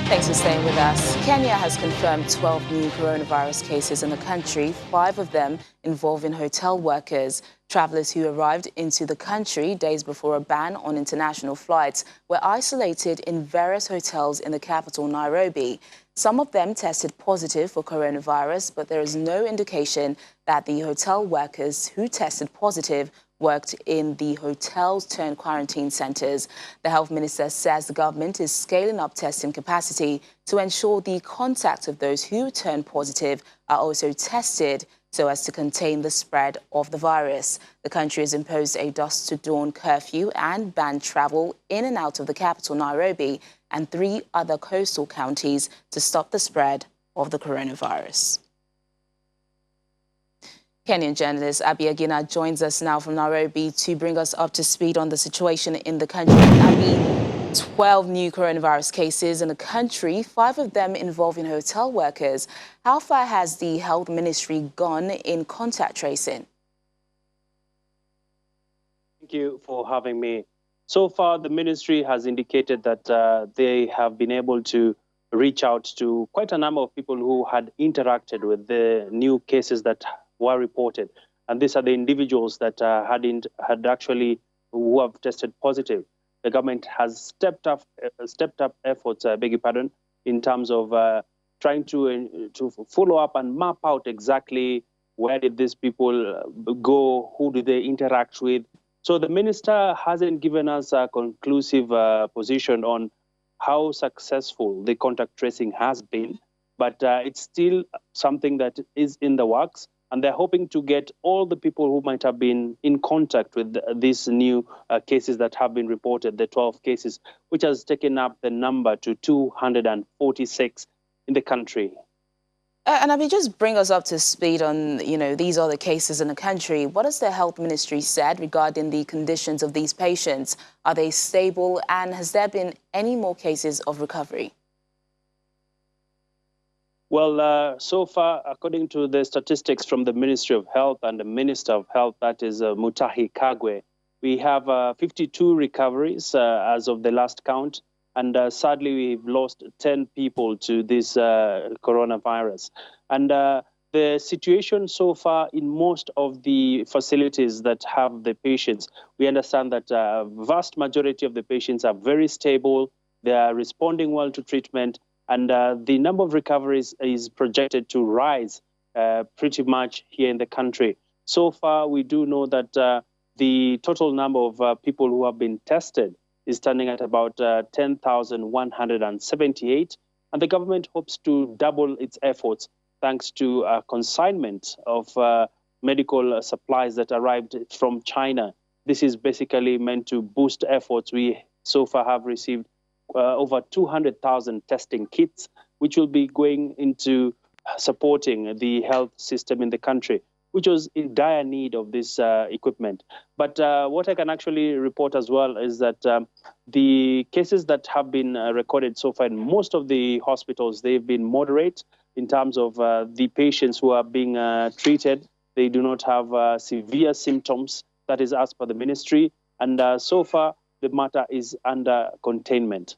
Thanks for staying with us. Kenya has confirmed 12 new coronavirus cases in the country, 5 of them involving hotel workers. Travelers who arrived into the country days before a ban on international flights were isolated in various hotels in the capital, Nairobi. Some of them tested positive for coronavirus, but there is no indication that the hotel workers who tested positive worked in the hotels turned quarantine centres. The health minister says the government is scaling up testing capacity to ensure the contacts of those who turn positive are also tested so as to contain the spread of the virus. The country has imposed a dusk to dawn curfew and banned travel in and out of the capital, Nairobi, and 3 other coastal counties to stop the spread of the coronavirus. Kenyan journalist Abi Agina joins us now from Nairobi to bring us up to speed on the situation in the country. Abi, 12 new coronavirus cases in the country, 5 of them involving hotel workers. How far has the health ministry gone in contact tracing? Thank you for having me. So far, the ministry has indicated that they have been able to reach out to quite a number of people who had interacted with the new cases that were reported. And these are the individuals that had actually who have tested positive. The government has stepped up efforts, beg your pardon, in terms of trying to follow up and map out exactly where did these people go, who do they interact with. So the minister hasn't given us a conclusive position on how successful the contact tracing has been, but it's still something that is in the works. And they're hoping to get all the people who might have been in contact with these new cases that have been reported, the 12 cases, which has taken up the number to 246 in the country. And Abi, just bring us up to speed on, these other cases in the country. What has the health ministry said regarding the conditions of these patients? Are they stable? And has there been any more cases of recovery? Well, so far, according to the statistics from the Ministry of Health and the Minister of Health, that is Mutahi Kagwe, we have 52 recoveries as of the last count. And sadly, we've lost 10 people to this coronavirus. And the situation so far in most of the facilities that have the patients, we understand that vast majority of the patients are very stable. They are responding well to treatment. And the number of recoveries is projected to rise pretty much here in the country. So far, we do know that the total number of people who have been tested is standing at about 10,178. And the government hopes to double its efforts thanks to consignment of medical supplies that arrived from China. This is basically meant to boost efforts. We so far have received over 200,000 testing kits, which will be going into supporting the health system in the country, which was in dire need of this equipment. But what I can actually report as well is that the cases that have been recorded so far in most of the hospitals, they've been moderate in terms of the patients who are being treated. They do not have severe symptoms, that is as per the ministry. And so far, the matter is under containment.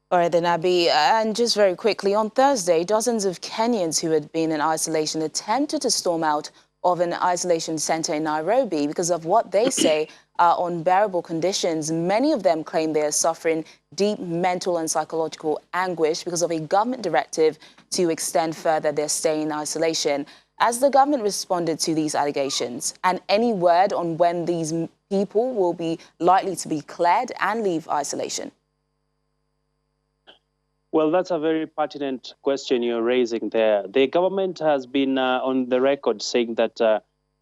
All right, then, Abi, and just very quickly, on Thursday, dozens of Kenyans who had been in isolation attempted to storm out of an isolation center in Nairobi because of what they say are unbearable conditions. Many of them claim they are suffering deep mental and psychological anguish because of a government directive to extend further their stay in isolation. As the government responded to these allegations, and any word on when these people will be likely to be cleared and leave isolation? Well, that's a very pertinent question you're raising there. The government has been on the record saying that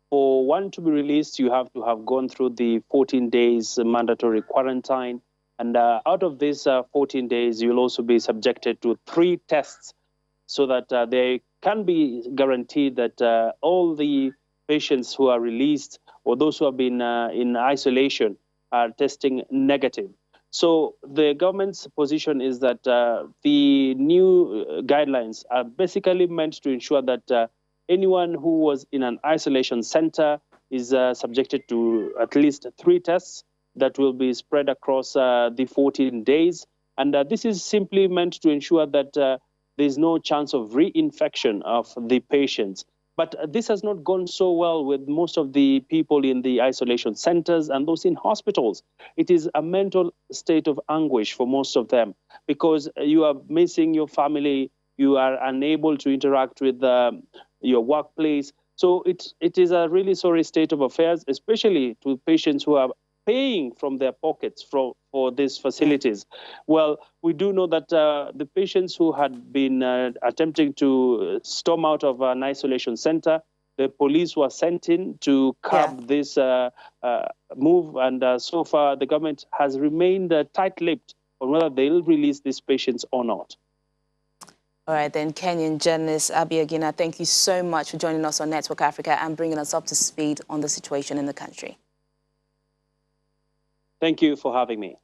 for one to be released, you have to have gone through the 14 days mandatory quarantine. And out of these 14 days, you'll also be subjected to 3 tests so that they can be guaranteed that all the patients who are released or those who have been in isolation are testing negative. So the government's position is that the new guidelines are basically meant to ensure that anyone who was in an isolation center is subjected to at least 3 tests that will be spread across the 14 days. And this is simply meant to ensure that there's no chance of reinfection of the patients. But this has not gone so well with most of the people in the isolation centers and those in hospitals. It is a mental state of anguish for most of them because you are missing your family, you are unable to interact with your workplace. So it is a really sorry state of affairs, especially to patients who are paying from their pockets for these facilities. Well, we do know that the patients who had been attempting to storm out of an isolation center, the police were sent in to curb this move. And so far, the government has remained tight-lipped on whether they'll release these patients or not. All right, then, Kenyan journalist Abi Agina, thank you so much for joining us on Network Africa and bringing us up to speed on the situation in the country. Thank you for having me.